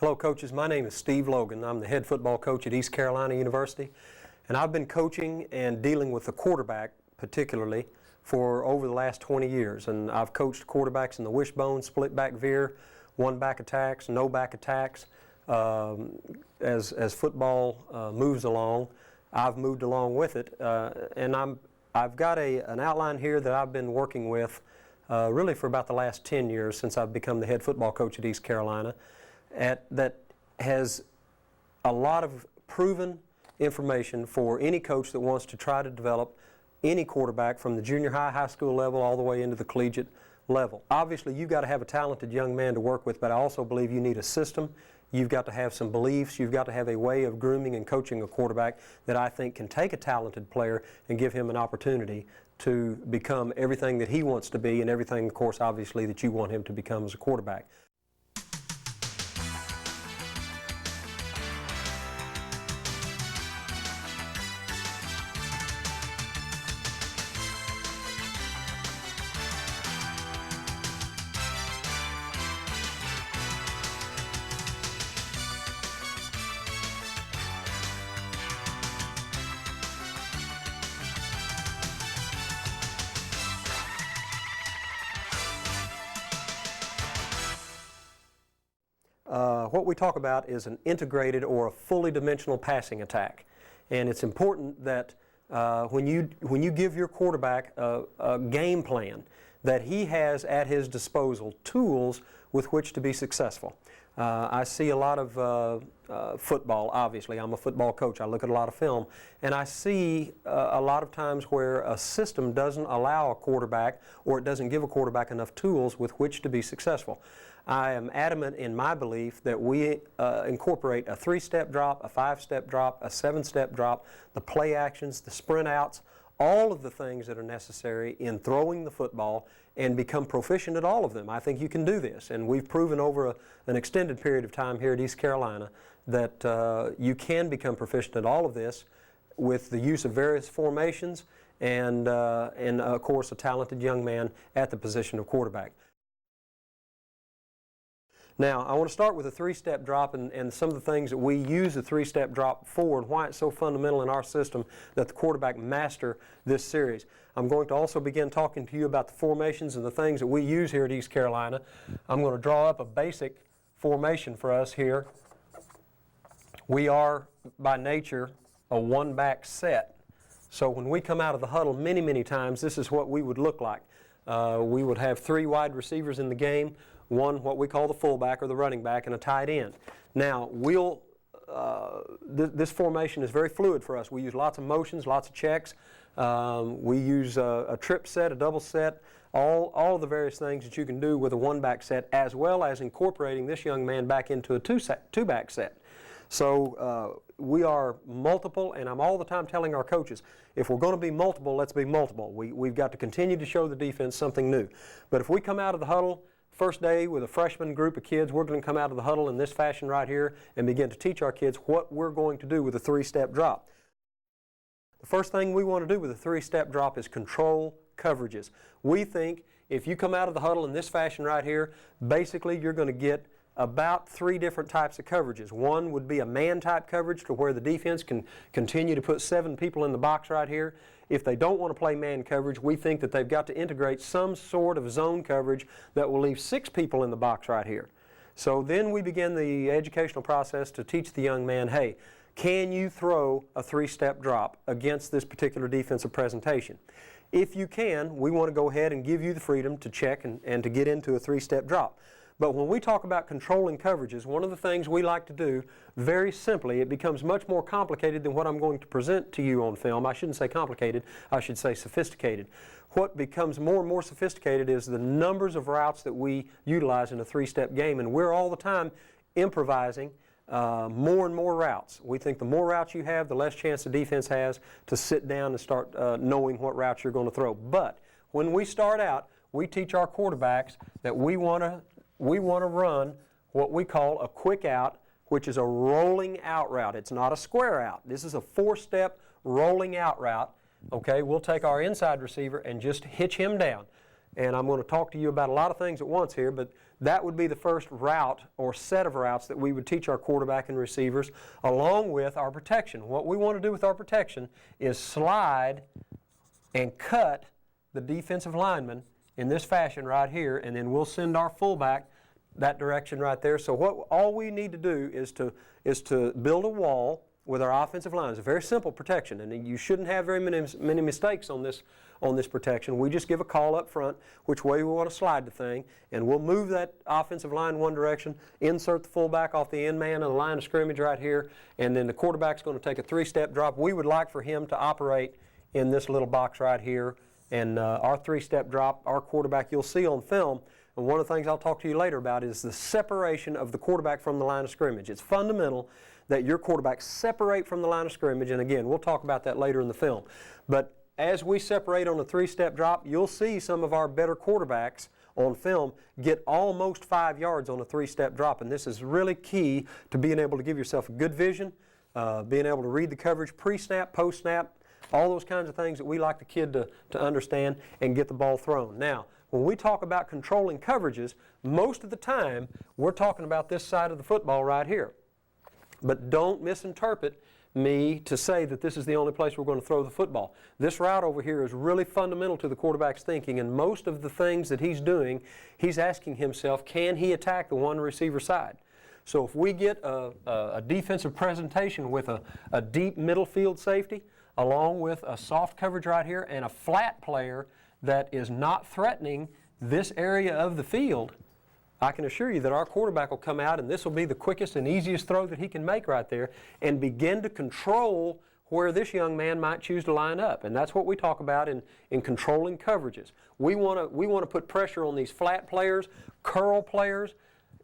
Hello, coaches. My name is Steve Logan. I'm the head football coach at East Carolina University, and I've been coaching and dealing with the quarterback particularly for over the last 20 years. And I've coached quarterbacks in the wishbone, split back veer, one back attacks, no back attacks. As football moves along, I've moved along with it, and I've got an outline here that I've been working with really for about the last 10 years since I've become the head football coach at East Carolina. That has a lot of proven information for any coach that wants to try to develop any quarterback from the junior high, high school level all the way into the collegiate level. Obviously, you've got to have a talented young man to work with, but I also believe you need a system. You've got to have some beliefs. You've got to have a way of grooming and coaching a quarterback that I think can take a talented player and give him an opportunity to become everything that he wants to be and everything, of course, obviously, that you want him to become as a quarterback. What we talk about is an integrated or a fully dimensional passing attack. And it's important that when you give your quarterback a game plan, that he has at his disposal tools with which to be successful. I see a lot of football, obviously. I'm a football coach. I look at a lot of film. And I see a lot of times where a system doesn't allow a quarterback, or it doesn't give a quarterback enough tools with which to be successful. I am adamant in my belief that we incorporate a 3-step drop, a 5-step drop, a 7-step drop, the play actions, the sprint outs, all of the things that are necessary in throwing the football, and become proficient at all of them. I think you can do this, and we've proven over an extended period of time here at East Carolina that you can become proficient at all of this with the use of various formations and of course, a talented young man at the position of quarterback. Now, I want to start with a 3-step drop and some of the things that we use the 3-step drop for and why it's so fundamental in our system that the quarterback master this series. I'm going to also begin talking to you about the formations and the things that we use here at East Carolina. I'm going to draw up a basic formation for us here. We are, by nature, a one-back set. So when we come out of the huddle many, many times, this is what we would look like. We would have 3 wide receivers in the game, one what we call the fullback or the running back, and a tight end. Now, this formation is very fluid for us. We use lots of motions, lots of checks. We use a trip set, a double set, all of the various things that you can do with a one-back set, as well as incorporating this young man back into a two-back set. So we are multiple, and I'm all the time telling our coaches, if we're going to be multiple, let's be multiple. We've got to continue to show the defense something new. But if we come out of the huddle first day with a freshman group of kids, we're going to come out of the huddle in this fashion right here and begin to teach our kids what we're going to do with a 3-step drop. The first thing we want to do with a 3-step drop is control coverages. We think if you come out of the huddle in this fashion right here, basically you're going to get about 3 different types of coverages. One would be a man-type coverage to where the defense can continue to put 7 people in the box right here. If they don't want to play man coverage, we think that they've got to integrate some sort of zone coverage that will leave 6 people in the box right here. So then we begin the educational process to teach the young man, hey, can you throw a 3-step drop against this particular defensive presentation? If you can, we want to go ahead and give you the freedom to check and to get into a 3-step drop. But when we talk about controlling coverages, one of the things we like to do, very simply, it becomes much more complicated than what I'm going to present to you on film. I shouldn't say complicated, I should say sophisticated. What becomes more and more sophisticated is the numbers of routes that we utilize in a 3-step game, and we're all the time improvising more and more routes. We think the more routes you have, the less chance the defense has to sit down and start knowing what routes you're going to throw. But when we start out, we teach our quarterbacks that we want to run what we call a quick out, which is a rolling out route. It's not a square out. This is a 4-step rolling out route. Okay, we'll take our inside receiver and just hitch him down. and I'm going to talk to you about a lot of things at once here, but that would be the first route or set of routes that we would teach our quarterback and receivers, along with our protection. What we want to do with our protection is slide and cut the defensive lineman in this fashion right here, and then we'll send our fullback that direction right there. So all we need to do is to build a wall with our offensive line. It's a very simple protection, and you shouldn't have very many mistakes on this protection. We just give a call up front which way we want to slide the thing, and we'll move that offensive line one direction, insert the fullback off the end man of the line of scrimmage right here, and then the quarterback's going to take a 3-step drop. We would like for him to operate in this little box right here, and our 3-step drop, our quarterback, you'll see on film, and one of the things I'll talk to you later about is the separation of the quarterback from the line of scrimmage. It's fundamental that your quarterback separate from the line of scrimmage, and again, we'll talk about that later in the film. But as we separate on a 3-step drop, you'll see some of our better quarterbacks on film get almost 5 yards on a 3-step drop, and this is really key to being able to give yourself a good vision, being able to read the coverage pre-snap, post-snap, all those kinds of things that we like the kid to understand and get the ball thrown. Now, when we talk about controlling coverages, most of the time we're talking about this side of the football right here. But don't misinterpret me to say that this is the only place we're going to throw the football. This route over here is really fundamental to the quarterback's thinking, and most of the things that he's doing, he's asking himself, can he attack the one receiver side? So if we get a defensive presentation with a deep middle field safety, along with a soft coverage right here and a flat player that is not threatening this area of the field, I can assure you that our quarterback will come out, and this will be the quickest and easiest throw that he can make right there, and begin to control where this young man might choose to line up. And that's what we talk about in controlling coverages. We want to put pressure on these flat players, curl players.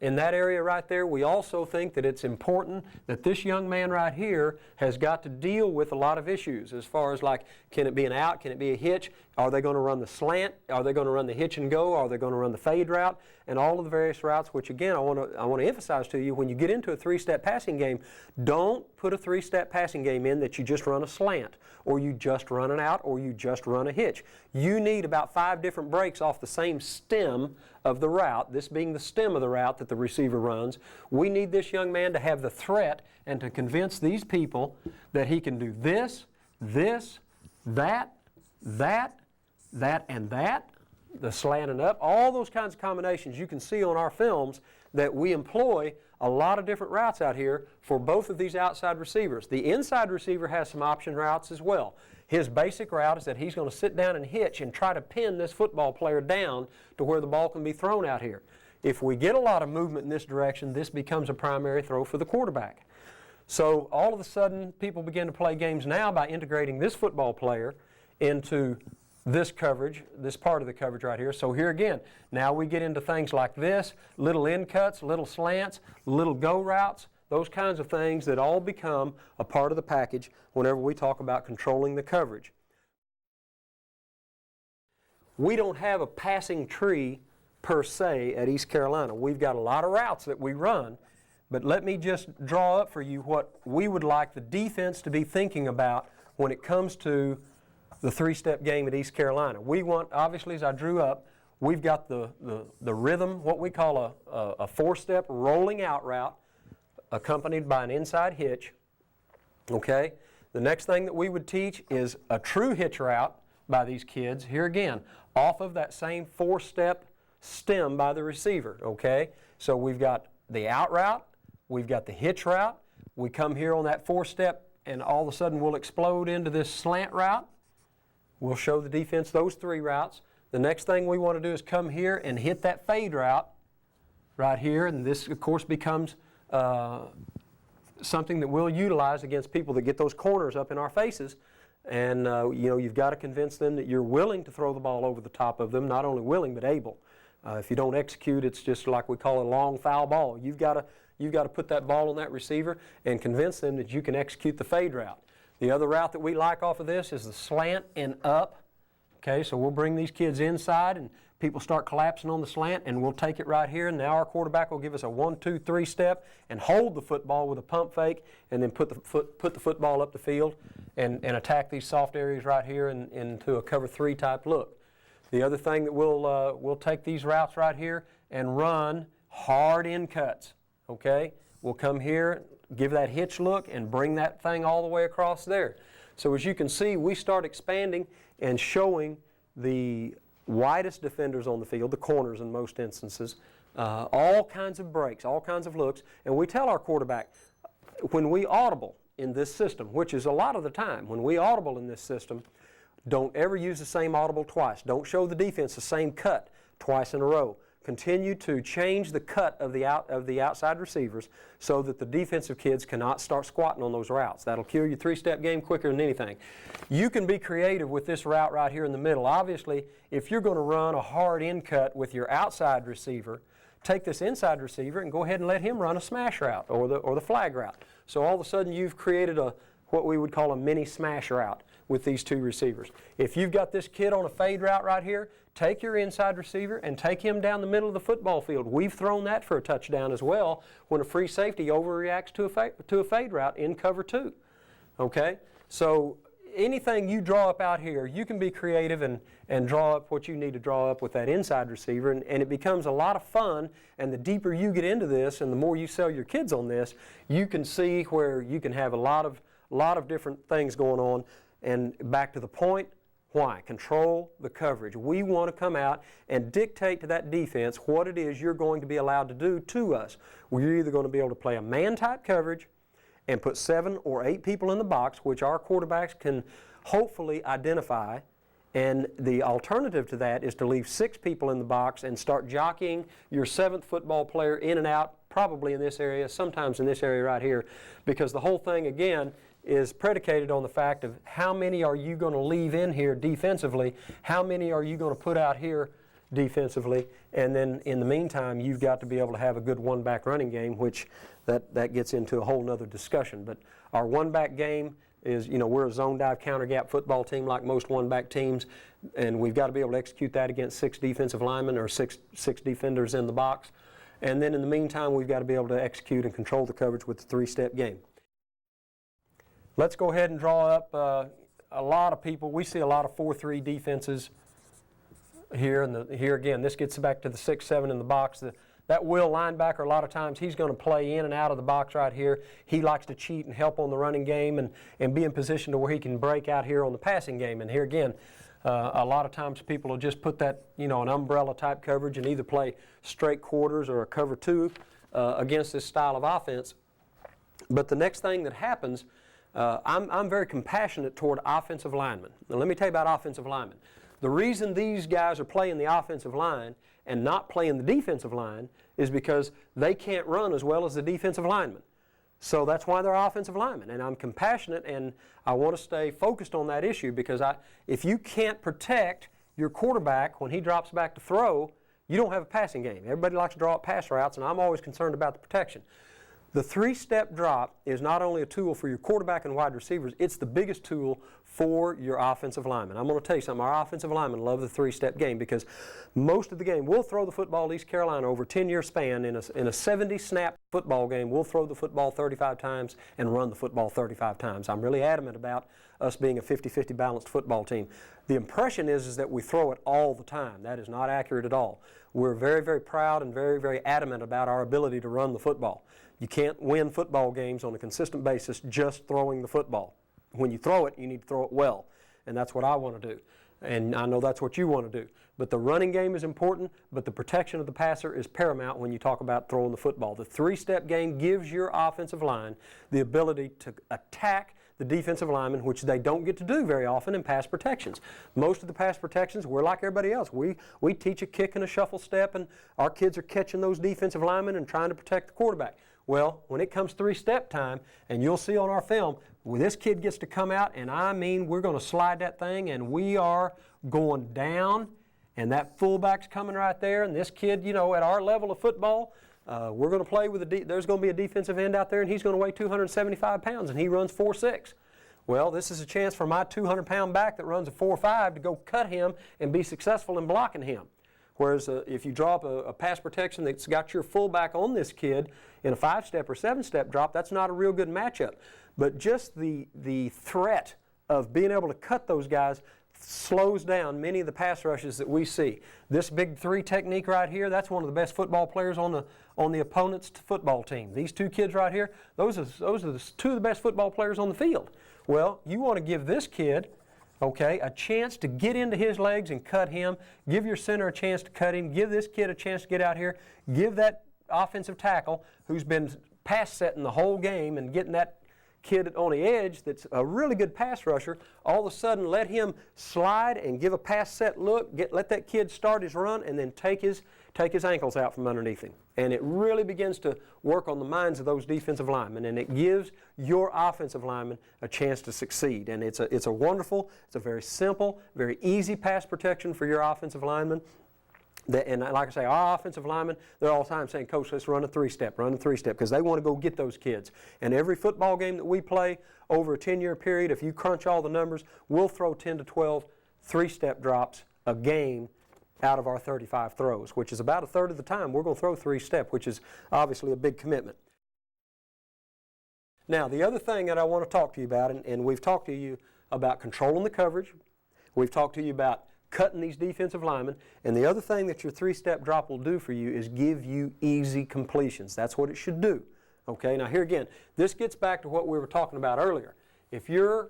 In that area right there, we also think that it's important that this young man right here has got to deal with a lot of issues as far as, like, can it be an out, can it be a hitch, are they going to run the slant, are they going to run the hitch and go, are they going to run the fade route, and all of the various routes, which again I want to emphasize to you, when you get into a 3-step passing game, don't put a 3-step passing game in that you just run a slant, or you just run an out, or you just run a hitch. You need about 5 different breaks off the same stem of the route, this being the stem of the route that the receiver runs. We need this young man to have the threat and to convince these people that he can do this, that, and that, the slanting up, all those kinds of combinations you can see on our films that we employ a lot of different routes out here for both of these outside receivers. The inside receiver has some option routes as well. His basic route is that he's going to sit down and hitch and try to pin this football player down to where the ball can be thrown out here. If we get a lot of movement in this direction, this becomes a primary throw for the quarterback. So all of a sudden, people begin to play games now by integrating this football player into this coverage, this part of the coverage right here. So here again, now we get into things like this, little in cuts, little slants, little go routes, those kinds of things that all become a part of the package whenever we talk about controlling the coverage. We don't have a passing tree per se at East Carolina. We've got a lot of routes that we run, but let me just draw up for you what we would like the defense to be thinking about when it comes to the 3-step game at East Carolina. We want, obviously, as I drew up, we've got the rhythm, what we call a 4-step rolling out route, accompanied by an inside hitch. Okay? The next thing that we would teach is a true hitch route by these kids, here again, off of that same 4-step stem by the receiver. Okay? So we've got the out route, we've got the hitch route, we come here on that 4-step, and all of a sudden we'll explode into this slant route. We'll show the defense those 3 routes. The next thing we want to do is come here and hit that fade route right here, and this, of course, becomes something that we'll utilize against people that get those corners up in our faces. And you've got to convince them that you're willing to throw the ball over the top of them, not only willing but able. If you don't execute, it's just like we call a long foul ball. You've got to put that ball on that receiver and convince them that you can execute the fade route. The other route that we like off of this is the slant and up. Okay, so we'll bring these kids inside and people start collapsing on the slant, and we'll take it right here, and now our quarterback will give us a 1-2-3 step and hold the football with a pump fake, and then put the football up the field and attack these soft areas right here into a cover 3 type look. The other thing that we'll take these routes right here and run hard in cuts, okay? We'll come here, give that hitch look, and bring that thing all the way across there. So as you can see, we start expanding and showing the widest defenders on the field, the corners in most instances, all kinds of breaks, all kinds of looks, and we tell our quarterback, when we audible in this system, which is a lot of the time, when we audible in this system, don't ever use the same audible twice. Don't show the defense the same cut twice in a row. Continue to change the cut of the outside receivers so that the defensive kids cannot start squatting on those routes. That'll kill your three-step game quicker than anything. You can be creative with this route right here in the middle. Obviously, if you're going to run a hard in cut with your outside receiver, take this inside receiver and go ahead and let him run a smash route or the flag route. So all of a sudden you've created what we would call a mini smash route with these two receivers. If you've got this kid on a fade route right here, take your inside receiver and take him down the middle of the football field. We've thrown that for a touchdown as well when a free safety overreacts to a fade route in cover 2. Okay? So anything you draw up out here, you can be creative and draw up what you need to draw up with that inside receiver, and it becomes a lot of fun. And the deeper you get into this and the more you sell your kids on this, you can see where you can have a lot of different things going on. And back to the point, why? Control the coverage. We want to come out and dictate to that defense what it is you're going to be allowed to do to us. We're either going to be able to play a man-type coverage and put 7 or 8 people in the box, which our quarterbacks can hopefully identify. And the alternative to that is to leave 6 people in the box and start jockeying your 7th football player in and out, probably in this area, sometimes in this area right here, because the whole thing, again, is predicated on the fact of how many are you going to leave in here defensively, how many are you going to put out here defensively, and then in the meantime you've got to be able to have a good one-back running game, which that gets into a whole nother discussion. But our one-back game is, we're a zone dive counter gap football team like most one-back teams, and we've got to be able to execute that against 6 defensive linemen or six defenders in the box. And then in the meantime, we've got to be able to execute and control the coverage with the 3-step game. Let's go ahead and draw up a lot of people. We see a lot of 4-3 defenses here. And here again, this gets back to the 6-7 in the box. That will linebacker, a lot of times, he's going to play in and out of the box right here. He likes to cheat and help on the running game and be in position to where he can break out here on the passing game. And here again, a lot of times people will just put that, an umbrella type coverage and either play straight quarters or a cover 2 against this style of offense. But the next thing that happens, I'm very compassionate toward offensive linemen. Now let me tell you about offensive linemen. The reason these guys are playing the offensive line and not playing the defensive line is because they can't run as well as the defensive linemen. So that's why they're offensive linemen. And I'm compassionate and I want to stay focused on that issue because if you can't protect your quarterback when he drops back to throw, you don't have a passing game. Everybody likes to draw up pass routes, and I'm always concerned about the protection. The 3-step drop is not only a tool for your quarterback and wide receivers, it's the biggest tool for your offensive linemen. I'm going to tell you something, our offensive linemen love the 3-step game because most of the game, we'll throw the football at East Carolina over a 10-year span. In a 70-snap football game, we'll throw the football 35 times and run the football 35 times. I'm really adamant about us being a 50-50 balanced football team. The impression is that we throw it all the time. That is not accurate at all. We're very, very proud and very, very adamant about our ability to run the football. You can't win football games on a consistent basis just throwing the football. When you throw it, you need to throw it well, and that's what I want to do. And I know that's what you want to do. But the running game is important, but the protection of the passer is paramount when you talk about throwing the football. The 3-step game gives your offensive line the ability to attack the defensive linemen, which they don't get to do very often in pass protections. Most of the pass protections, we're like everybody else. We teach a kick and a shuffle step, and our kids are catching those defensive linemen and trying to protect the quarterback. Well, when it comes 3-step time, and you'll see on our film, when this kid gets to come out, and I mean we're going to slide that thing, and we are going down, and that fullback's coming right there, and this kid, at our level of football, we're going to play with there's going to be a defensive end out there, and he's going to weigh 275 pounds, and he runs 4.6. Well, this is a chance for my 200-pound back that runs a 4.5 to go cut him and be successful in blocking him. Whereas if you draw up a pass protection that's got your fullback on this kid in a 5-step or 7-step drop, that's not a real good matchup. But just the threat of being able to cut those guys slows down many of the pass rushes that we see. This big three technique right here, that's one of the best football players on the opponent's football team. These two kids right here, those are two of the best football players on the field. Well, you want to give this kid, okay, a chance to get into his legs and cut him. Give your center a chance to cut him. Give this kid a chance to get out here. Give that offensive tackle who's been pass setting the whole game and getting that kid on the edge that's a really good pass rusher, all of a sudden let him slide and give a pass set look, let that kid start his run, and then take his ankles out from underneath him. And it really begins to work on the minds of those defensive linemen, and it gives your offensive linemen a chance to succeed. And it's a wonderful, it's a very simple, very easy pass protection for your offensive linemen. And like I say, our offensive linemen, they're all the time saying, Coach, let's run a three-step, because they want to go get those kids. And every football game that we play over a 10-year period, if you crunch all the numbers, we'll throw 10 to 12 three-step drops a game out of our 35 throws, which is about a third of the time we're going to throw three-step, which is obviously a big commitment. Now, the other thing that I want to talk to you about, and we've talked to you about controlling the coverage, we've talked to you about cutting these defensive linemen, and the other thing that your three-step drop will do for you is give you easy completions. That's what it should do. Okay, now here again, this gets back to what we were talking about earlier. If you're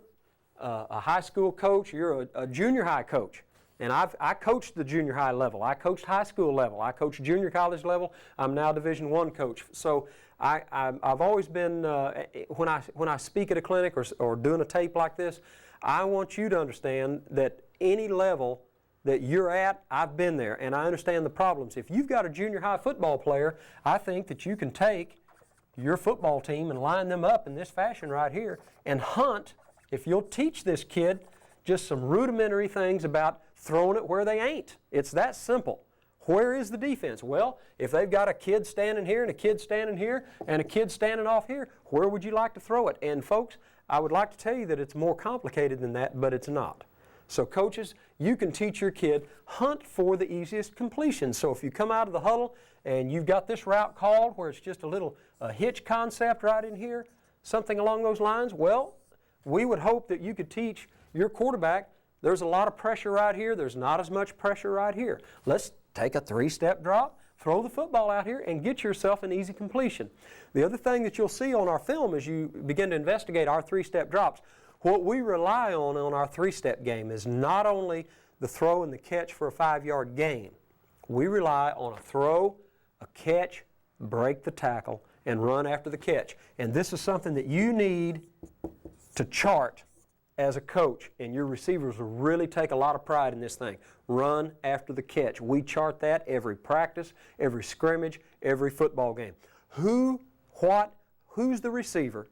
a high school coach, you're a junior high coach, and I coached the junior high level, I coached high school level, I coached junior college level, I'm now Division I coach. So I've always been, when I speak at a clinic or doing a tape like this, I want you to understand that any level that you're at, I've been there, and I understand the problems. If you've got a junior high football player, I think that you can take your football team and line them up in this fashion right here and hunt, if you'll teach this kid just some rudimentary things about throwing it where they ain't. It's that simple. Where is the defense? Well, if they've got a kid standing here and a kid standing here and a kid standing off here, where would you like to throw it? And folks, I would like to tell you that it's more complicated than that, but it's not. So coaches, you can teach your kid, hunt for the easiest completion. So if you come out of the huddle and you've got this route called where it's just a little hitch concept right in here, something along those lines, well, we would hope that you could teach your quarterback, there's a lot of pressure right here, there's not as much pressure right here. Let's take a three-step drop, throw the football out here, and get yourself an easy completion. The other thing that you'll see on our film as you begin to investigate our three-step drops, what we rely on our three-step game is not only the throw and the catch for a 5-yard gain. We rely on a throw, a catch, break the tackle, and run after the catch. And this is something that you need to chart as a coach, and your receivers will really take a lot of pride in this thing. Run after the catch. We chart that every practice, every scrimmage, every football game. Who's the receiver?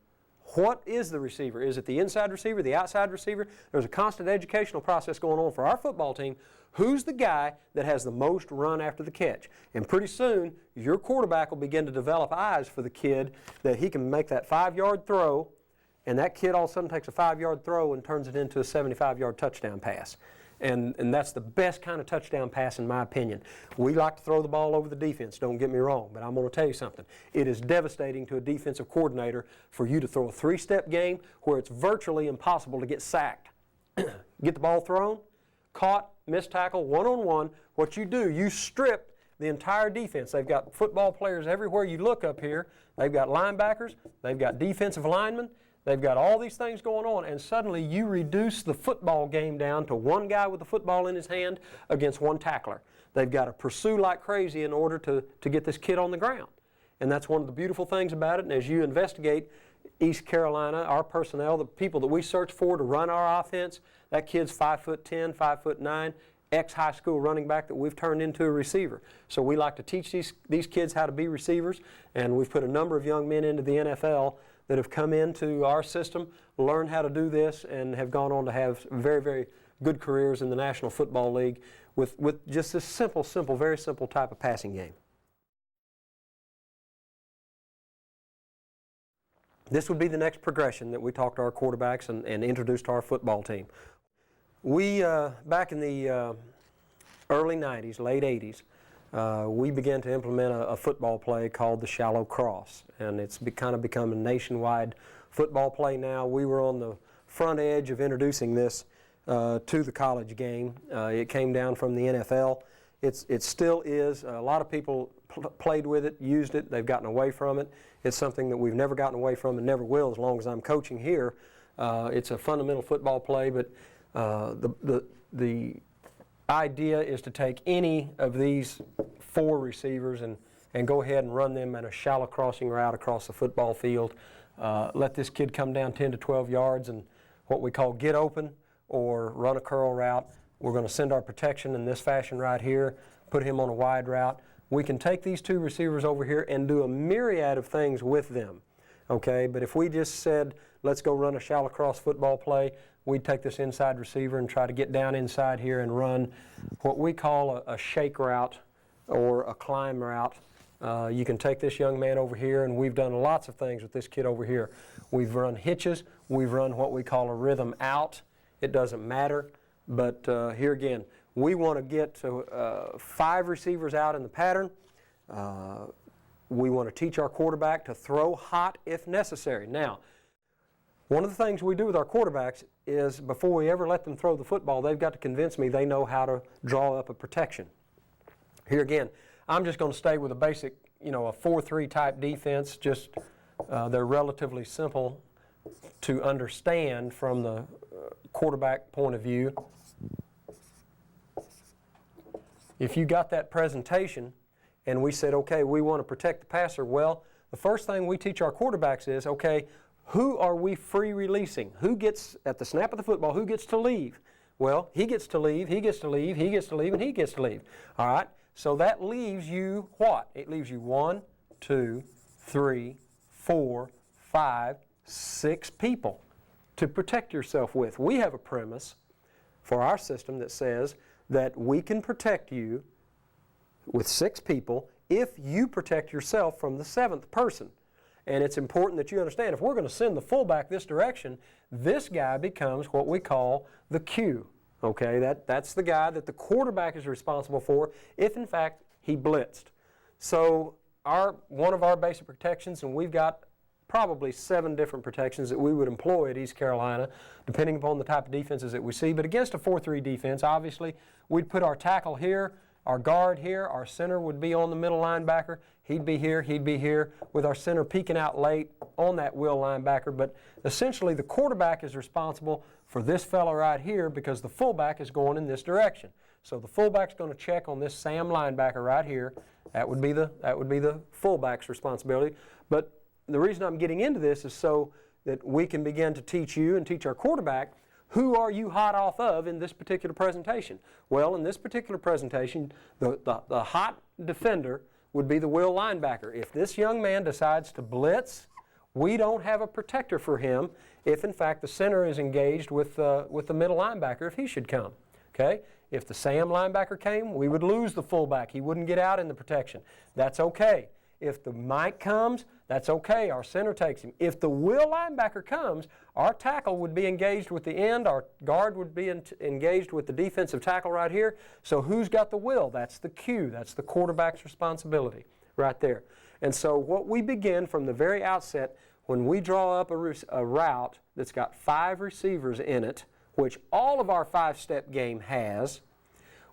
What is the receiver? Is it the inside receiver, the outside receiver? There's a constant educational process going on for our football team. Who's the guy that has the most run after the catch? And pretty soon, your quarterback will begin to develop eyes for the kid that he can make that 5-yard throw, and that kid all of a sudden takes a 5-yard throw and turns it into a 75-yard touchdown pass. And that's the best kind of touchdown pass in my opinion. We like to throw the ball over the defense, don't get me wrong, but I'm going to tell you something. It is devastating to a defensive coordinator for you to throw a three-step game where it's virtually impossible to get sacked. Get the ball thrown, caught, missed tackle, one-on-one. What you do, you strip the entire defense. They've got football players everywhere you look up here. They've got linebackers, they've got defensive linemen. They've got all these things going on, and suddenly you reduce the football game down to one guy with the football in his hand against one tackler. They've got to pursue like crazy in order to get this kid on the ground. And that's one of the beautiful things about it. And as you investigate East Carolina, our personnel, the people that we search for to run our offense, that kid's 5'10", 5'9", ex-high school running back that we've turned into a receiver. So we like to teach these kids how to be receivers, and we've put a number of young men into the NFL that have come into our system, learned how to do this, and have gone on to have very, very good careers in the National Football League with just this simple, very simple type of passing game. This would be the next progression that we talk to our quarterbacks and introduce to our football team. We, back in the early 90s, late 80s, we began to implement a football play called the shallow cross, and it's kind of become a nationwide football play now. We were on the front edge of introducing this to the college game. It came down from the NFL. It still is. A lot of people played with it, used it. They've gotten away from it. It's something that we've never gotten away from and never will as long as I'm coaching here. It's a fundamental football play, but the idea is to take any of these 4 receivers and go ahead and run them in a shallow crossing route across the football field. Let this kid come down 10 to 12 yards and what we call get open or run a curl route. We're going to send our protection in this fashion right here, put him on a wide route. We can take these 2 receivers over here and do a myriad of things with them, okay? But if we just said, let's go run a shallow cross football play, we'd take this inside receiver and try to get down inside here and run what we call a shake route or a climb route. You can take this young man over here, and we've done lots of things with this kid over here. We've run hitches. We've run what we call a rhythm out. It doesn't matter, but here again, we want to get to 5 receivers out in the pattern. We want to teach our quarterback to throw hot if necessary. Now, one of the things we do with our quarterbacks is before we ever let them throw the football, they've got to convince me they know how to draw up a protection. Here again, I'm just going to stay with a basic, a 4-3 type defense. Just they're relatively simple to understand from the quarterback point of view. If you got that presentation and we said, okay, we want to protect the passer, well, the first thing we teach our quarterbacks is, okay, who are we free releasing? Who gets, at the snap of the football, who gets to leave? Well, he gets to leave, he gets to leave, he gets to leave, and he gets to leave. All right? So that leaves you what? It leaves you 1, 2, 3, 4, 5, 6 people to protect yourself with. We have a premise for our system that says that we can protect you with 6 people if you protect yourself from the 7th person. And it's important that you understand, if we're going to send the fullback this direction, this guy becomes what we call the Q. Okay, that's the guy that the quarterback is responsible for if, in fact, he blitzed. So one of our basic protections, and we've got probably 7 different protections that we would employ at East Carolina, depending upon the type of defenses that we see. But against a 4-3 defense, obviously, we'd put our tackle here, our guard here, our center would be on the middle linebacker, he'd be here, with our center peeking out late on that will linebacker. But essentially, the quarterback is responsible for this fellow right here because the fullback is going in this direction. So the fullback's going to check on this Sam linebacker right here. That would be the fullback's responsibility. But the reason I'm getting into this is so that we can begin to teach you and teach our quarterback, who are you hot off of in this particular presentation? Well, in this particular presentation, the hot defender would be the will linebacker. If this young man decides to blitz, we don't have a protector for him if, in fact, the center is engaged with the middle linebacker if he should come. Okay? If the Sam linebacker came, we would lose the fullback. He wouldn't get out in the protection. That's okay. If the Mike comes, that's okay. Our center takes him. If the will linebacker comes, our tackle would be engaged with the end. Our guard would be engaged with the defensive tackle right here. So who's got the will? That's the Q. That's the quarterback's responsibility right there. And so what we begin from the very outset, when we draw up a route that's got 5 receivers in it, which all of our 5-step game has,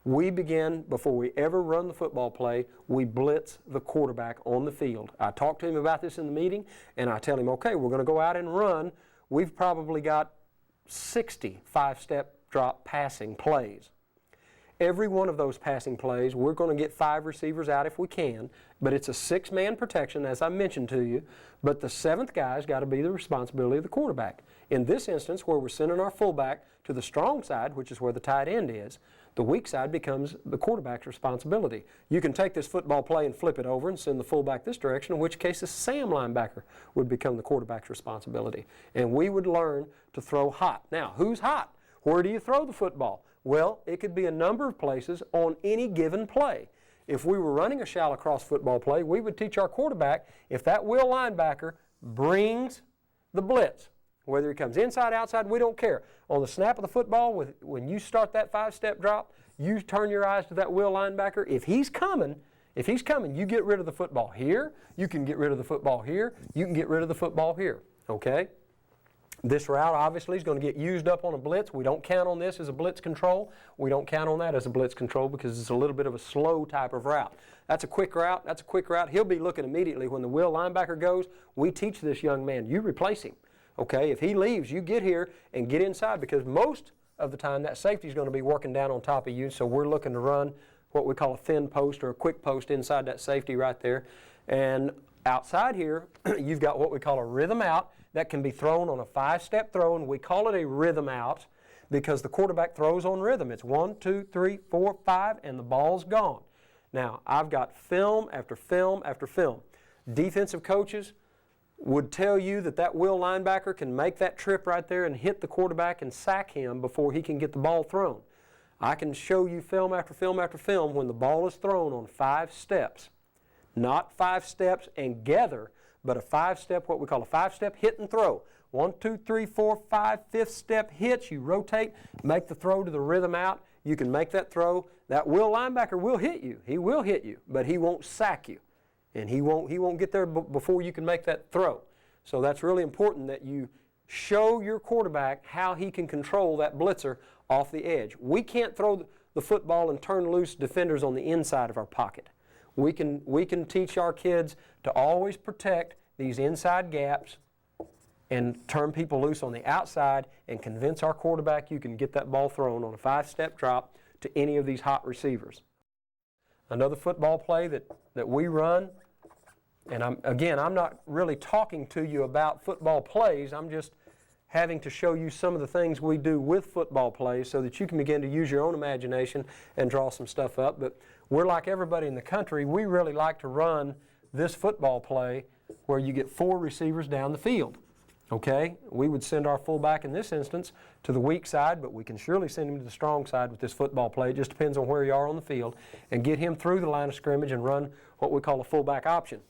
we begin, before we ever run the football play, we blitz the quarterback on the field. I talk to him about this in the meeting, and I tell him, okay, we're going to go out and run. We've probably got 60 5-step drop passing plays. Every one of those passing plays, we're going to get 5 receivers out if we can, but it's a 6-man protection, as I mentioned to you, but the 7th guy's got to be the responsibility of the quarterback. In this instance, where we're sending our fullback to the strong side, which is where the tight end is, the weak side becomes the quarterback's responsibility. You can take this football play and flip it over and send the fullback this direction, in which case the Sam linebacker would become the quarterback's responsibility. And we would learn to throw hot. Now, who's hot? Where do you throw the football? Well, it could be a number of places on any given play. If we were running a shallow cross football play, we would teach our quarterback, if that will linebacker brings the blitz, whether he comes inside, outside, we don't care. On the snap of the football, when you start that 5-step drop, you turn your eyes to that will linebacker. If he's coming, you get rid of the football here. You can get rid of the football here. You can get rid of the football here. Okay? This route obviously is going to get used up on a blitz. We don't count on this as a blitz control. We don't count on that as a blitz control because it's a little bit of a slow type of route. That's a quick route. That's a quick route. He'll be looking immediately when the will linebacker goes. We teach this young man, you replace him. Okay, if he leaves, you get here and get inside because most of the time that safety is going to be working down on top of you. So we're looking to run what we call a thin post or a quick post inside that safety right there. And outside here, you've got what we call a rhythm out. That can be thrown on a 5-step throw, and we call it a rhythm out because the quarterback throws on rhythm. It's 1, 2, 3, 4, 5, and the ball's gone. Now, I've got film after film after film. Defensive coaches would tell you that that will linebacker can make that trip right there and hit the quarterback and sack him before he can get the ball thrown. I can show you film after film after film when the ball is thrown on 5 steps. Not 5 steps and gather, but a 5-step, what we call a 5-step hit and throw. 1, 2, 3, 4, 5, 5th step hits, you rotate, make the throw to the rhythm out. You can make that throw. That will linebacker will hit you. He will hit you, but he won't sack you. And he won't get there before you can make that throw. So that's really important that you show your quarterback how he can control that blitzer off the edge. We can't throw the football and turn loose defenders on the inside of our pocket. We can teach our kids to always protect these inside gaps and turn people loose on the outside and convince our quarterback you can get that ball thrown on a 5-step drop to any of these hot receivers. Another football play that we run, and I'm not really talking to you about football plays, I'm just having to show you some of the things we do with football plays so that you can begin to use your own imagination and draw some stuff up. But we're like everybody in the country, we really like to run this football play where you get 4 receivers down the field. Okay? We would send our fullback in this instance to the weak side, but we can surely send him to the strong side with this football play. It just depends on where you are on the field, and get him through the line of scrimmage and run what we call a fullback option.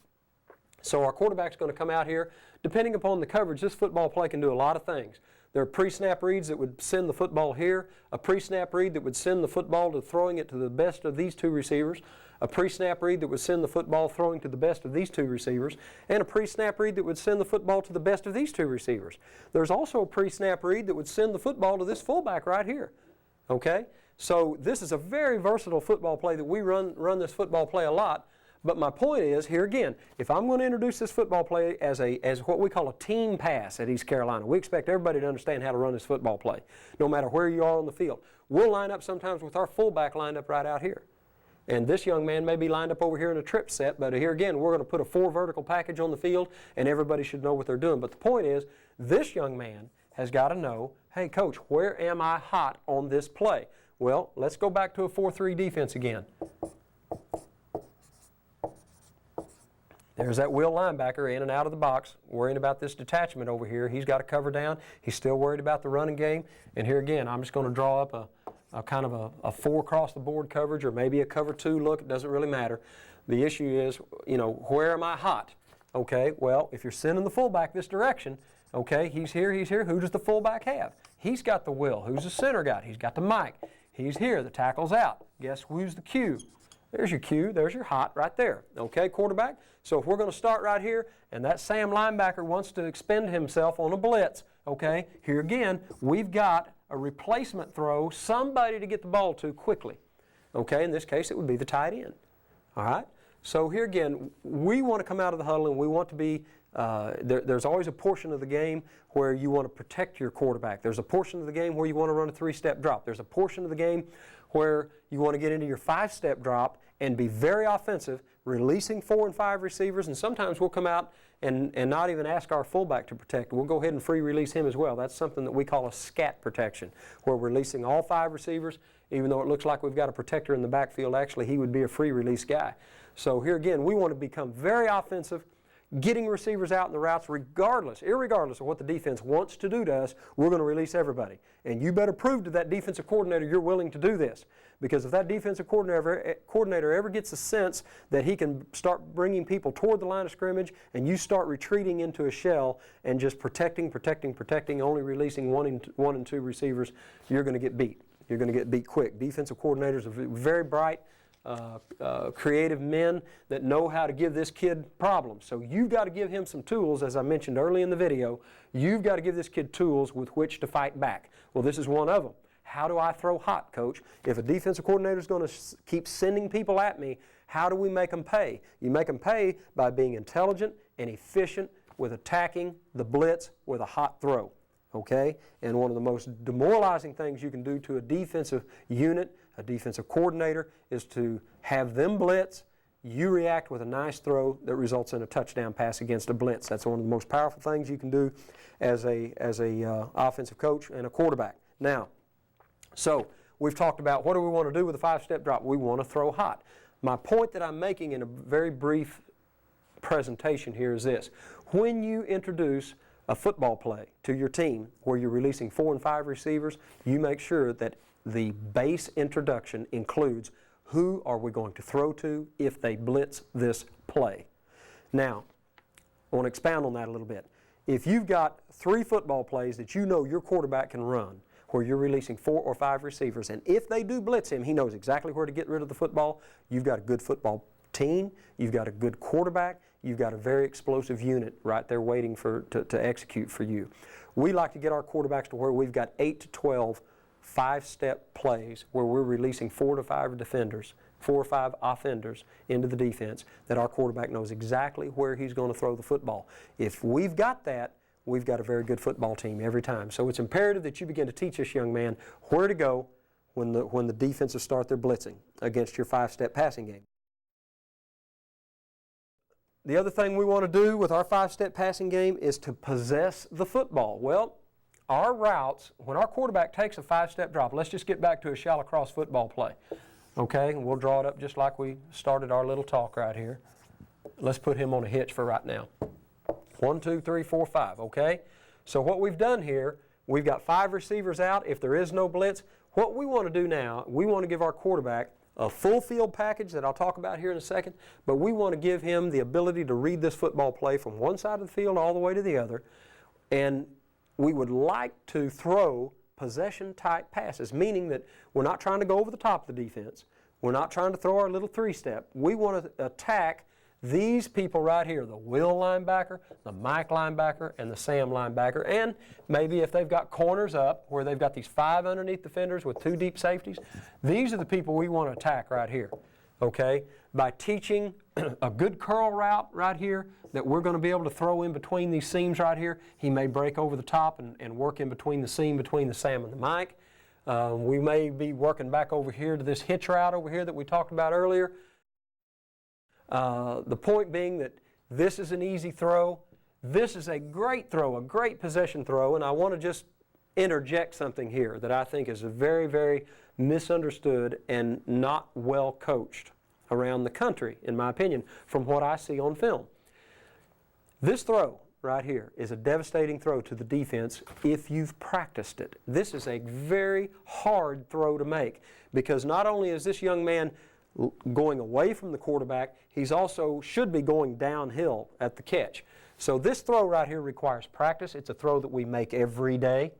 So our quarterback's going to come out here. Depending upon the coverage, this football play can do a lot of things. There are pre-snap reads that would send the football here, a pre-snap read that would send the football to throwing it to the best of these 2 receivers, a pre-snap read that would send the football throwing to the best of these 2 receivers, and a pre-snap read that would send the football to the best of these 2 receivers. There's also a pre-snap read that would send the football to this fullback right here. Okay? So this is a very versatile football play that we run this football play a lot. But my point is, here again, if I'm going to introduce this football play as what we call a team pass at East Carolina, we expect everybody to understand how to run this football play, no matter where you are on the field. We'll line up sometimes with our fullback lined up right out here. And this young man may be lined up over here in a trip set, but here again, we're going to put a 4 vertical package on the field, and everybody should know what they're doing. But the point is, this young man has got to know, hey, coach, where am I hot on this play? Well, let's go back to a 4-3 defense again. There's that will linebacker in and out of the box, worrying about this detachment over here. He's got to cover down. He's still worried about the running game. And here again, I'm just going to draw up a kind of a 4 across the board coverage, or maybe a cover 2 look. It doesn't really matter. The issue is, where am I hot? Okay, well, if you're sending the fullback this direction, okay, he's here. Who does the fullback have? He's got the will. Who's the center guy? He's got the Mike. He's here. The tackle's out. Guess who's the Q? There's your Q, there's your hot right there. Okay, quarterback? So if we're going to start right here, and that Sam linebacker wants to expend himself on a blitz, okay, here again, we've got a replacement throw, somebody to get the ball to quickly. Okay, in this case, it would be the tight end. All right? So here again, we want to come out of the huddle and we want to be, there's always a portion of the game where you want to protect your quarterback. There's a portion of the game where you want to run a 3-step drop. There's a portion of the game where you want to get into your 5-step drop and be very offensive, releasing 4 and 5 receivers, and sometimes we'll come out and not even ask our fullback to protect. We'll go ahead and free release him as well. That's something that we call a scat protection, where we're releasing all 5 receivers, even though it looks like we've got a protector in the backfield. Actually, he would be a free release guy. So here again, we want to become very offensive, getting receivers out in the routes irregardless of what the defense wants to do to us. We're going to release everybody. And you better prove to that defensive coordinator you're willing to do this. Because if that defensive coordinator ever gets a sense that he can start bringing people toward the line of scrimmage, and you start retreating into a shell and just protecting, only releasing 1 and 2 receivers, you're going to get beat. You're going to get beat quick. Defensive coordinators are very bright. creative men that know how to give this kid problems. So you've got to give him some tools, as I mentioned early in the video. You've got to give this kid tools with which to fight back. Well, this is one of them. How do I throw hot, Coach? If a defensive coordinator is going to keep sending people at me, how do we make them pay? You make them pay by being intelligent and efficient with attacking the blitz with a hot throw. Okay? And one of the most demoralizing things you can do to a defensive unit, a defensive coordinator, is to have them blitz. You react with a nice throw that results in a touchdown pass against a blitz. That's one of the most powerful things you can do as a offensive coach and a quarterback. Now, so we've talked about what do we want to do with a 5-step drop. We want to throw hot. My point that I'm making in a very brief presentation here is this. When you introduce a football play to your team where you're releasing 4 and 5 receivers, you make sure that the base introduction includes who are we going to throw to if they blitz this play. Now, I want to expound on that a little bit. If you've got 3 football plays that you know your quarterback can run, where you're releasing 4 or 5 receivers, and if they do blitz him, he knows exactly where to get rid of the football, you've got a good football team, you've got a good quarterback, you've got a very explosive unit right there waiting to execute for you. We like to get our quarterbacks to where we've got 8 to 12 5-step plays where we're releasing 4 to 5 defenders, 4 or 5 offenders into the defense that our quarterback knows exactly where he's going to throw the football. If we've got that, we've got a very good football team every time. So it's imperative that you begin to teach this young man where to go when the defenses start their blitzing against your 5-step passing game. The other thing we want to do with our 5-step passing game is to possess the football. Well, our routes, when our quarterback takes a 5-step drop, let's just get back to a shallow cross football play. Okay, and we'll draw it up just like we started our little talk right here. Let's put him on a hitch for right now. 1, 2, 3, 4, 5, okay? So what we've done here, we've got 5 receivers out. If there is no blitz, what we want to do now, we want to give our quarterback a full field package that I'll talk about here in a second, but we want to give him the ability to read this football play from one side of the field all the way to the other, and we would like to throw possession-type passes, meaning that we're not trying to go over the top of the defense. We're not trying to throw our little 3-step. We want to attack these people right here, the Will linebacker, the Mike linebacker, and the Sam linebacker, and maybe if they've got corners up where they've got these 5 underneath defenders with 2 deep safeties, these are the people we want to attack right here, okay? By teaching a good curl route right here that we're going to be able to throw in between these seams right here. He may break over the top and work in between the seam between the Sam and the Mike. We may be working back over here to this hitch route over here that we talked about earlier. The point being that this is an easy throw. This is a great throw, a great possession throw, and I want to just interject something here that I think is very, very misunderstood and not well coached around the country, in my opinion, from what I see on film. This throw right here is a devastating throw to the defense if you've practiced it. This is a very hard throw to make because not only is this young man going away from the quarterback, he's also should be going downhill at the catch. So this throw right here requires practice. It's a throw that we make every day,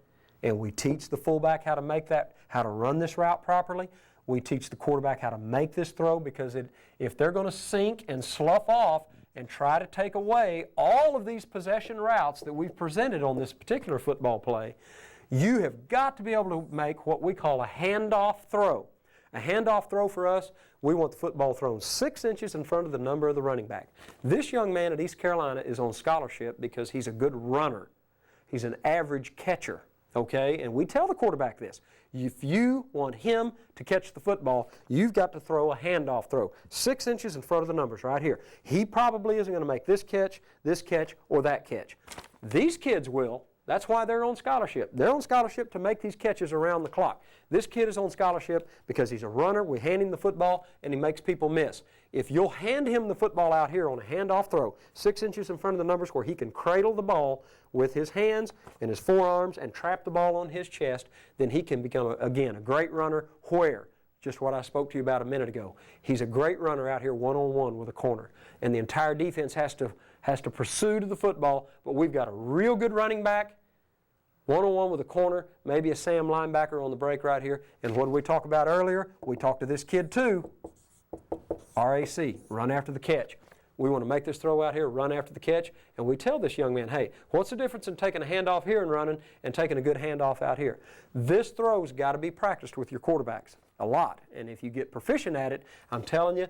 and we teach the fullback how to make that, how to run this route properly. We teach the quarterback how to make this throw because if they're going to sink and slough off and try to take away all of these possession routes that we've presented on this particular football play, you have got to be able to make what we call a handoff throw. A handoff throw for us, we want the football thrown 6 inches in front of the number of the running back. This young man at East Carolina is on scholarship because he's a good runner. He's an average catcher, okay? And we tell the quarterback this. If you want him to catch the football, you've got to throw a handoff throw 6 inches in front of the numbers right here. He probably isn't going to make this catch, or that catch. These kids will. That's why they're on scholarship. They're on scholarship to make these catches around the clock. This kid is on scholarship because he's a runner. We hand him the football, and he makes people miss. If you'll hand him the football out here on a handoff throw, 6 inches in front of the numbers where he can cradle the ball with his hands and his forearms and trap the ball on his chest, then he can become, again, a great runner where? Just what I spoke to you about a minute ago. He's a great runner out here one-on-one with a corner. And the entire defense has to pursue to the football, but we've got a real good running back, one-on-one with a corner, maybe a Sam linebacker on the break right here. And what did we talk about earlier? We talked to this kid too. RAC, run after the catch. We want to make this throw out here, run after the catch, and we tell this young man, hey, what's the difference in taking a handoff here and running and taking a good handoff out here? This throw's got to be practiced with your quarterbacks a lot, and if you get proficient at it, I'm telling you,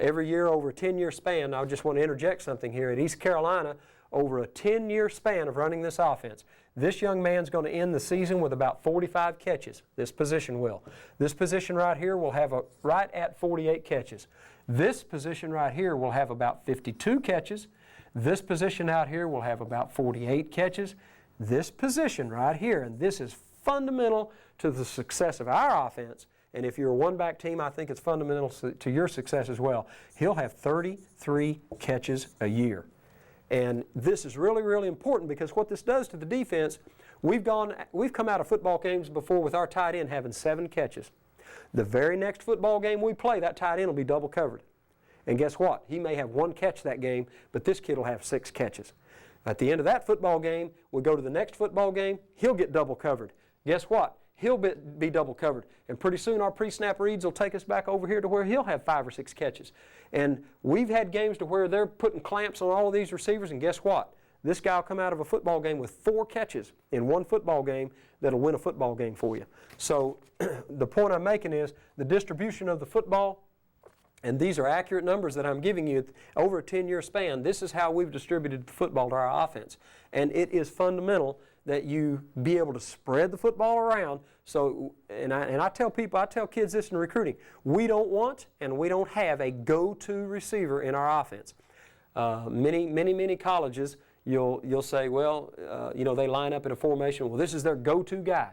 every year over a 10-year span, I just want to interject something here, at East Carolina, over a 10-year span of running this offense, this young man's going to end the season with about 45 catches. This position will. This position right here will have right at 48 catches. This position right here will have about 52 catches. This position out here will have about 48 catches. This position right here, and this is fundamental to the success of our offense, and if you're a one-back team, I think it's fundamental to your success as well. He'll have 33 catches a year. And this is really, really important because what this does to the defense, we've come out of football games before with our tight end having 7 catches. The very next football game we play, that tight end will be double covered. And guess what? He may have 1 catch that game, but this kid will have 6 catches. At the end of that football game, we go to the next football game, he'll get double covered. Guess what? He'll be double covered. And pretty soon our pre-snap reads will take us back over here to where he'll have 5 or 6 catches. And we've had games to where they're putting clamps on all of these receivers, and guess what? This guy will come out of a football game with 4 catches in one football game that'll win a football game for you. So the point I'm making is the distribution of the football, and these are accurate numbers that I'm giving you over a 10-year span. This is how we've distributed the football to our offense. And it is fundamental that you be able to spread the football around. So, and I tell people, I tell kids this in recruiting, we don't want and we don't have a go-to receiver in our offense. Many colleges, you'll say, well, they line up in a formation, well, this is their go-to guy.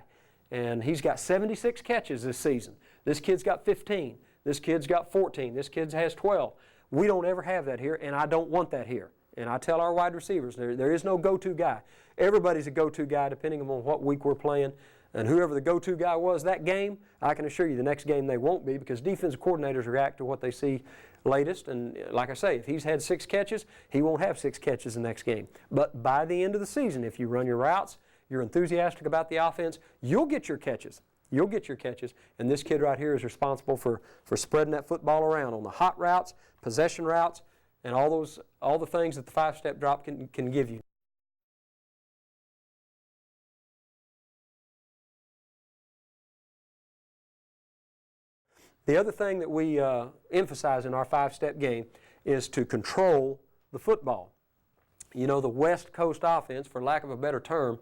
And he's got 76 catches this season. This kid's got 15. This kid's got 14. This kid has 12. We don't ever have that here, and I don't want that here. And I tell our wide receivers, there is no go-to guy. Everybody's a go-to guy depending on what week we're playing. And whoever the go-to guy was that game, I can assure you the next game they won't be because defensive coordinators react to what they see latest. And like I say, if he's had 6 catches, he won't have 6 catches the next game. But by the end of the season, if you run your routes, you're enthusiastic about the offense, you'll get your catches. You'll get your catches. And this kid right here is responsible for spreading that football around on the hot routes, possession routes, and all the things that the 5-step drop can give you. The other thing that we emphasize in our 5-step game is to control the football. You know, the West Coast offense, for lack of a better term,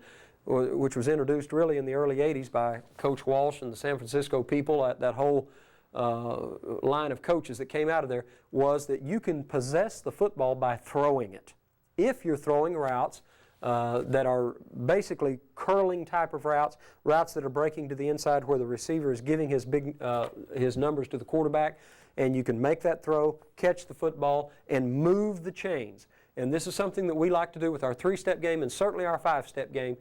which was introduced really in the early 80s by Coach Walsh and the San Francisco people, that whole line of coaches that came out of there, was that you can possess the football by throwing it. If you're throwing routes that are basically curling type of routes that are breaking to the inside where the receiver is giving his numbers to the quarterback, and you can make that throw, catch the football, and move the chains. And this is something that we like to do with our 3-step game and certainly our 5-step game.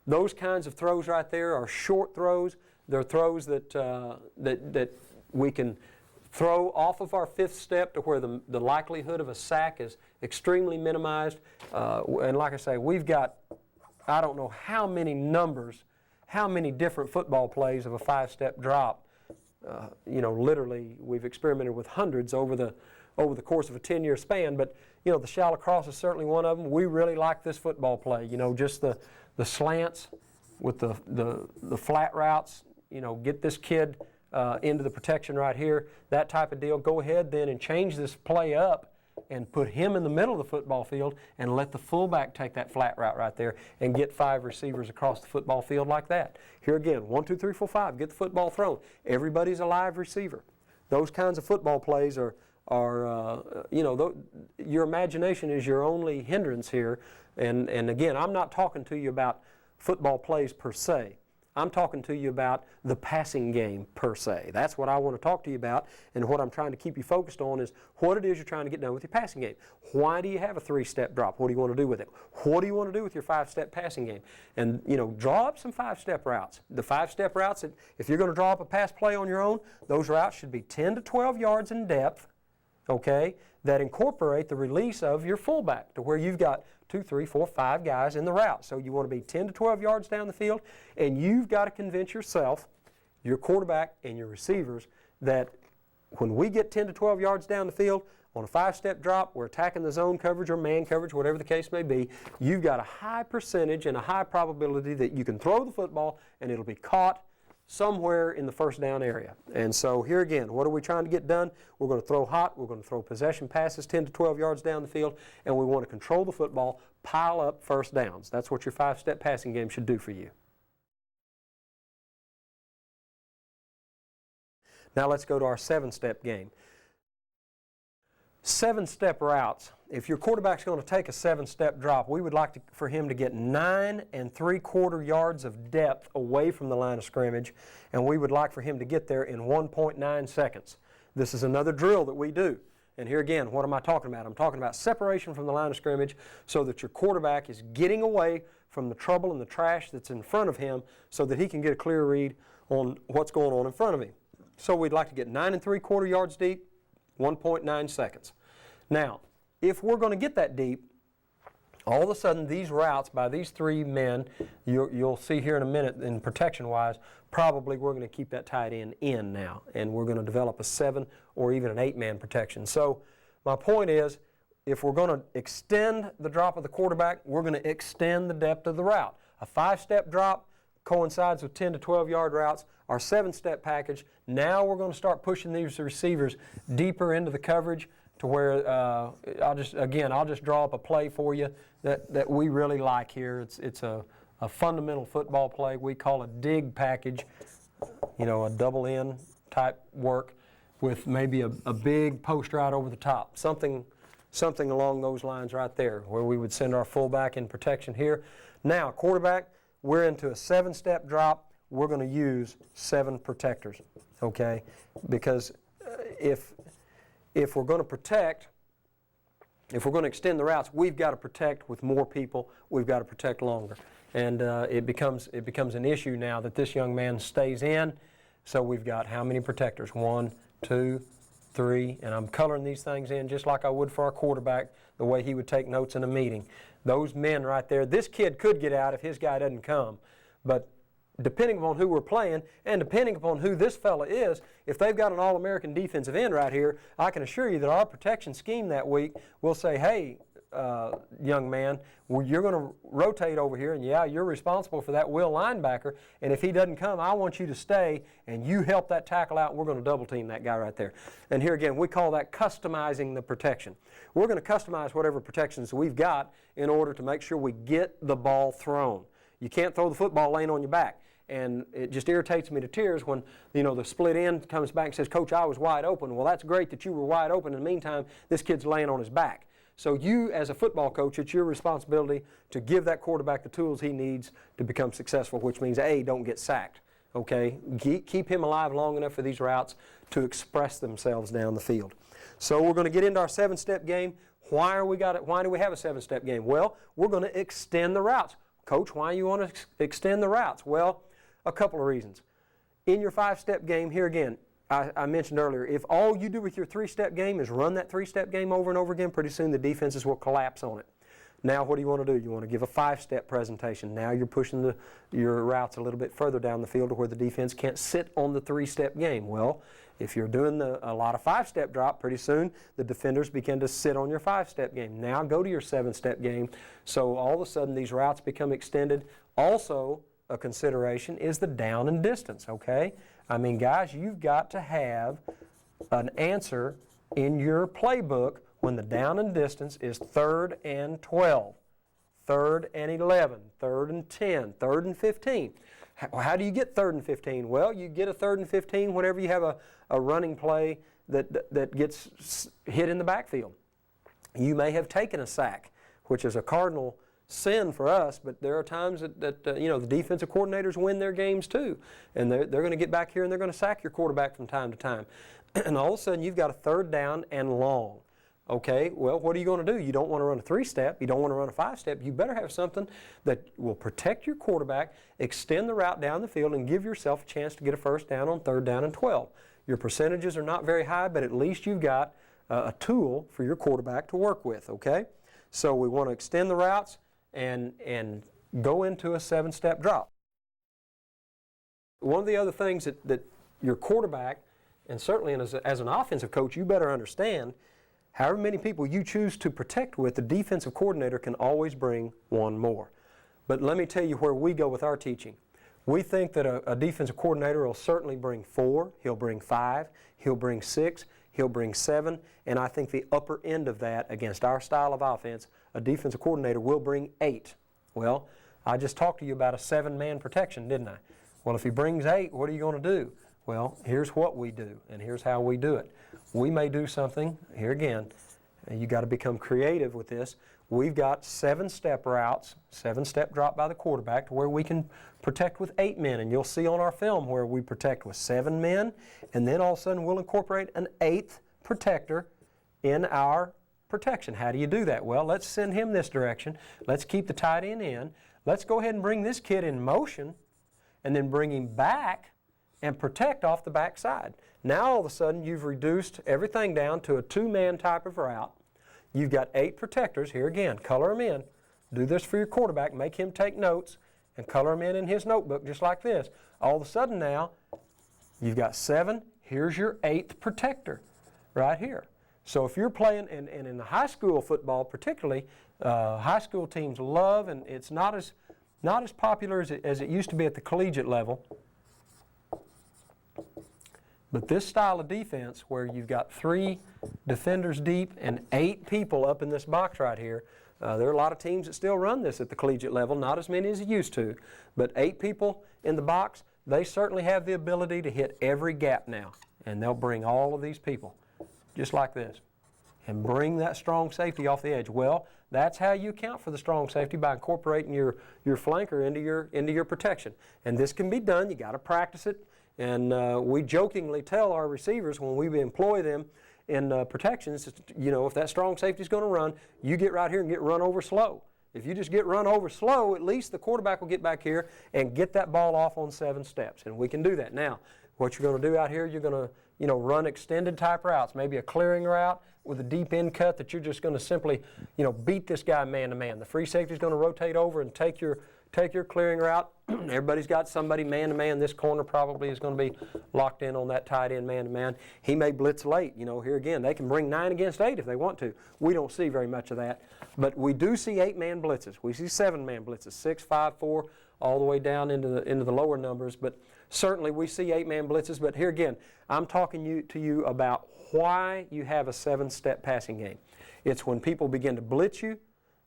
Those kinds of throws right there are short throws. They're throws that we can throw off of our 5th step to where the likelihood of a sack is extremely minimized. And like I say, we've got, I don't know how many different football plays of a 5-step drop. Literally, we've experimented with hundreds over the course of a 10-year span. But the shallow cross is certainly one of them. We really like this football play. Just the slants with the flat routes. Get this kid into the protection right here, that type of deal. Go ahead then and change this play up and put him in the middle of the football field and let the fullback take that flat route right there and get 5 receivers across the football field like that. Here again, 1, 2, 3, 4, 5, get the football thrown. Everybody's a live receiver. Those kinds of football plays are your imagination is your only hindrance here. And again, I'm not talking to you about football plays per se. I'm talking to you about the passing game per se. That's what I want to talk to you about, and what I'm trying to keep you focused on is what it is you're trying to get done with your passing game. Why do you have a 3-step drop? What do you want to do with it? What do you want to do with your 5-step passing game? And, draw up some 5-step routes. The 5-step routes, if you're going to draw up a pass play on your own, those routes should be 10 to 12 yards in depth, okay, that incorporate the release of your fullback to where you've got 2, 3, 4, 5 guys in the route. So you want to be 10 to 12 yards down the field, and you've got to convince yourself, your quarterback and your receivers, that when we get 10 to 12 yards down the field, on a 5-step drop, we're attacking the zone coverage or man coverage, whatever the case may be. You've got a high percentage and a high probability that you can throw the football and it'll be caught somewhere in the first down area. And so here again, what are we trying to get done? We're going to throw hot, we're going to throw possession passes 10 to 12 yards down the field, and we want to control the football, pile up first downs. That's what your 5-step passing game should do for you. Now let's go to our 7-step game. 7-step routes. If your quarterback's going to take a 7-step drop, we would like for him to get 9 3/4 yards of depth away from the line of scrimmage, and we would like for him to get there in 1.9 seconds. This is another drill that we do. And here again, what am I talking about? I'm talking about separation from the line of scrimmage so that your quarterback is getting away from the trouble and the trash that's in front of him so that he can get a clear read on what's going on in front of him. So we'd like to get 9 3/4 yards deep, 1.9 seconds. Now, if we're going to get that deep, all of a sudden these routes by these 3 men, you'll see here in a minute in protection-wise, probably we're going to keep that tight end in now, and we're going to develop a 7 or even an 8-man protection. So my point is, if we're going to extend the drop of the quarterback, we're going to extend the depth of the route. A 5-step drop coincides with 10 to 12-yard routes. Our 7-step package, now we're going to start pushing these receivers deeper into the coverage to where I'll just draw up a play for you that we really like here. It's a fundamental football play. We call a dig package, you know, a double end type work with maybe a big post route over the top. Something along those lines right there where we would send our fullback in protection here. Now, quarterback, we're into a 7-step drop. We're going to use 7 protectors, okay? Because if we're going to protect, if we're going to extend the routes, we've got to protect with more people. We've got to protect longer. And it becomes an issue now that this young man stays in. So we've got how many protectors? 1, 2, 3. And I'm coloring these things in just like I would for our quarterback, the way he would take notes in a meeting. Those men right there, this kid could get out if his guy doesn't come. But depending upon who we're playing and depending upon who this fella is, if they've got an All-American defensive end right here, I can assure you that our protection scheme that week will say, hey, young man, you're going to rotate over here, and yeah, you're responsible for that will linebacker, and if he doesn't come, I want you to stay, and you help that tackle out, and we're going to double team that guy right there. And here again, we call that customizing the protection. We're going to customize whatever protections we've got in order to make sure we get the ball thrown. You can't throw the football laying on your back. And it just irritates me to tears when, you know, the split end comes back and says, Coach, I was wide open. Well, that's great that you were wide open. In the meantime, this kid's laying on his back. So you, as a football coach, it's your responsibility to give that quarterback the tools he needs to become successful, which means, A, don't get sacked, okay? Keep him alive long enough for these routes to express themselves down the field. So we're going to get into our 7-step game. Why do we have a 7-step game? Well, we're going to extend the routes. Coach, why do you want to extend the routes? Well, a couple of reasons. In your 5-step game, here again, I mentioned earlier, if all you do with your 3-step game is run that 3-step game over and over again, pretty soon the defenses will collapse on it. Now what do you want to do? You want to give a 5-step presentation. Now you're pushing your routes a little bit further down the field to where the defense can't sit on the 3-step game. Well, if you're doing a lot of 5-step drop, pretty soon the defenders begin to sit on your 5-step game. Now go to your 7-step game. So all of a sudden these routes become extended. Also, a consideration is the down and distance, okay? I mean, guys, you've got to have an answer in your playbook when the down and distance is 3rd and 12, 3rd and 11, 3rd and 10, 3rd and 15. How do you get 3rd and 15? Well, you get a 3rd and 15 whenever you have a running play that gets hit in the backfield. You may have taken a sack, which is a cardinal sin for us, but there are times that the defensive coordinators win their games too, and they're going to get back here and they're going to sack your quarterback from time to time. And all of a sudden you've got a 3rd down and long. Okay, well, what are you going to do? You don't want to run a 3-step. You don't want to run a 5-step. You better have something that will protect your quarterback, extend the route down the field, and give yourself a chance to get a 1st down on 3rd down and 12. Your percentages are not very high, but at least you've got a tool for your quarterback to work with, okay? So we want to extend the routes and go into a 7-step drop. One of the other things that your quarterback and certainly as an offensive coach, you better understand however many people you choose to protect with, the defensive coordinator can always bring one more. But let me tell you where we go with our teaching. We think that a defensive coordinator will certainly bring 4, he'll bring 5, he'll bring 6, he'll bring 7, and I think the upper end of that against our style of offense, a defensive coordinator will bring 8. Well, I just talked to you about a 7-man protection, didn't I? Well, if he brings 8, what are you going to do? Well, here's what we do, and here's how we do it. We may do something, here again, you got to become creative with this. We've got 7-step routes, 7-step drop by the quarterback to where we can protect with 8 men. And you'll see on our film where we protect with 7 men, and then all of a sudden we'll incorporate an 8th protector in our protection. How do you do that? Well, let's send him this direction. Let's keep the tight end in. Let's go ahead and bring this kid in motion and then bring him back and protect off the backside. Now all of a sudden you've reduced everything down to a 2-man type of route. You've got 8 protectors. Here again, color them in. Do this for your quarterback. Make him take notes and color them in his notebook just like this. All of a sudden now, you've got 7. Here's your 8th protector right here. So if you're playing, and in the high school football particularly, high school teams love, and it's not as popular as it used to be at the collegiate level, but this style of defense where you've got 3 defenders deep and 8 people up in this box right here, there are a lot of teams that still run this at the collegiate level, not as many as it used to, but 8 people in the box, they certainly have the ability to hit every gap now, and they'll bring all of these people just like this and bring that strong safety off the edge. Well, that's how you account for the strong safety, by incorporating your flanker into your protection. And this can be done. You got to practice it. And we jokingly tell our receivers when we employ them in protections, you know, if that strong safety is going to run, you get right here and get run over slow. If you just get run over slow, at least the quarterback will get back here and get that ball off on 7 steps. And we can do that. Now, what you're going to do out here, you're going to, run extended type routes, maybe a clearing route with a deep end cut that you're just going to simply, beat this guy man to man. The free safety is going to rotate over and take your clearing route. Everybody's got somebody man to man. This corner probably is going to be locked in on that tight end man to man. He may blitz late. Here again, they can bring 9 against 8 if they want to. We don't see very much of that. But we do see 8-man blitzes. We see 7-man blitzes, 6, 5, 4, all the way down into the lower numbers. But certainly we see 8-man blitzes. But here again, I'm talking to you about why you have a 7-step passing game. It's when people begin to blitz you.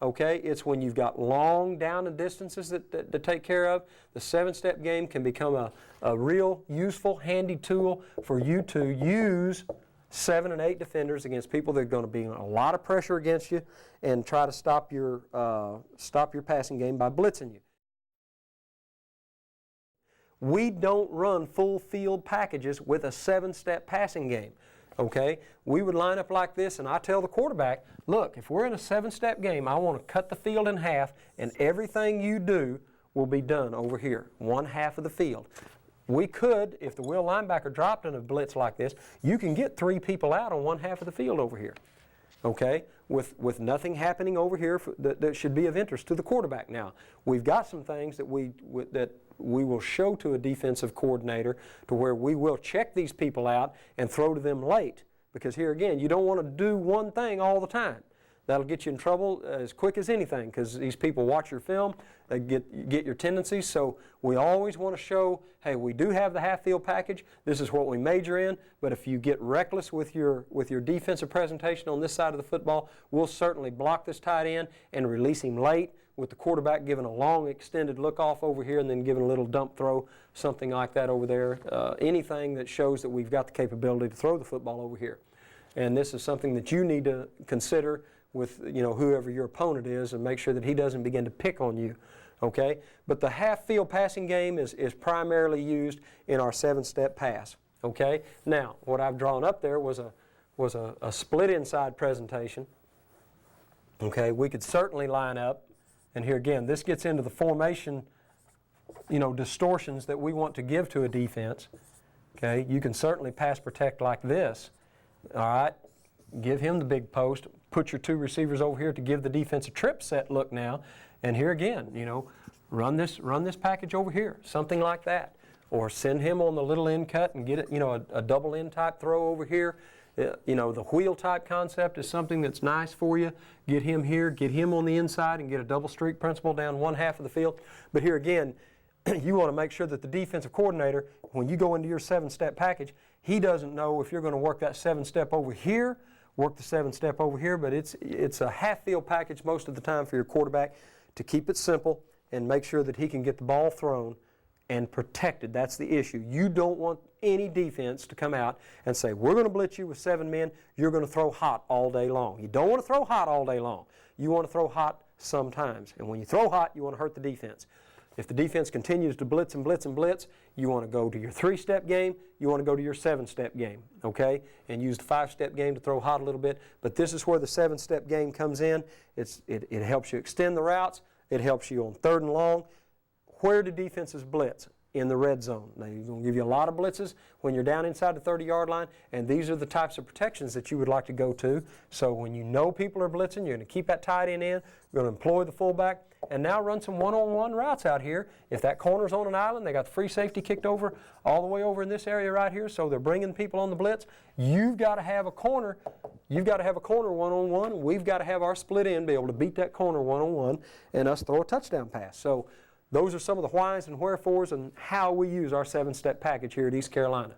Okay, it's when you've got long down and distances to take care of. The 7-step game can become a real useful, handy tool for you to use 7 and 8 defenders against people that are going to be a lot of pressure against you and try to stop your passing game by blitzing you. We don't run full field packages with a 7-step passing game. Okay, we would line up like this, and I tell the quarterback, look, if we're in a 7-step game, I want to cut the field in half, and everything you do will be done over here, 1/2 of the field. We could, if the will linebacker dropped in a blitz like this, you can get 3 people out on 1/2 of the field over here. Okay, with nothing happening over here that should be of interest to the quarterback. Now, we've got some things that we will show to a defensive coordinator to where we will check these people out and throw to them late. Because here again, you don't want to do one thing all the time. That'll get you in trouble as quick as anything, because these people watch your film, they get your tendencies. So we always want to show, hey, we do have the half-field package. This is what we major in. But if you get reckless with your defensive presentation on this side of the football, we'll certainly block this tight end and release him late, with the quarterback giving a long extended look off over here and then giving a little dump throw, something like that over there. Anything that shows that we've got the capability to throw the football over here. And this is something that you need to consider with whoever your opponent is, and make sure that he doesn't begin to pick on you. Okay? But the half-field passing game is primarily used in our 7-step pass. Okay? Now, what I've drawn up there was a split inside presentation. Okay? We could certainly line up. And here again, this gets into the formation, distortions that we want to give to a defense. Okay, you can certainly pass protect like this. All right, give him the big post. Put your 2 receivers over here to give the defense a trip set look now. And here again, run this package over here, something like that. or send him on the little end cut and get it, a double end type throw over here. The wheel type concept is something that's nice for you. Get him here, get him on the inside, and get a double streak principle down one half of the field. But here again, you want to make sure that the defensive coordinator, when you go into your 7-step package, he doesn't know if you're going to work that 7-step over here, work the 7-step over here, but it's a half-field package most of the time for your quarterback to keep it simple and make sure that he can get the ball thrown and protected. That's the issue. You don't want any defense to come out and say, we're going to blitz you with 7 men, you're going to throw hot all day long. You don't want to throw hot all day long. You want to throw hot sometimes. And when you throw hot, you want to hurt the defense. If the defense continues to blitz and blitz and blitz, you want to go to your 3-step game, you want to go to your 7-step game, okay? And use the 5-step game to throw hot a little bit. But this is where the 7-step game comes in. It helps you extend the routes. It helps you on 3rd and long. Where do defenses blitz? In the red zone. Now, you're going to give you a lot of blitzes when you're down inside the 30-yard line, and these are the types of protections that you would like to go to. So when you know people are blitzing, you're going to keep that tight end in, you're going to employ the fullback, and now run some one-on-one routes out here. If that corner's on an island, they got the free safety kicked over all the way over in this area right here, so they're bringing people on the blitz. You've got to have a corner. You've got to have a corner one-on-one. We've got to have our split end be able to beat that corner one-on-one and us throw a touchdown pass. So those are some of the whys and wherefores and how we use our 7-step package here at East Carolina.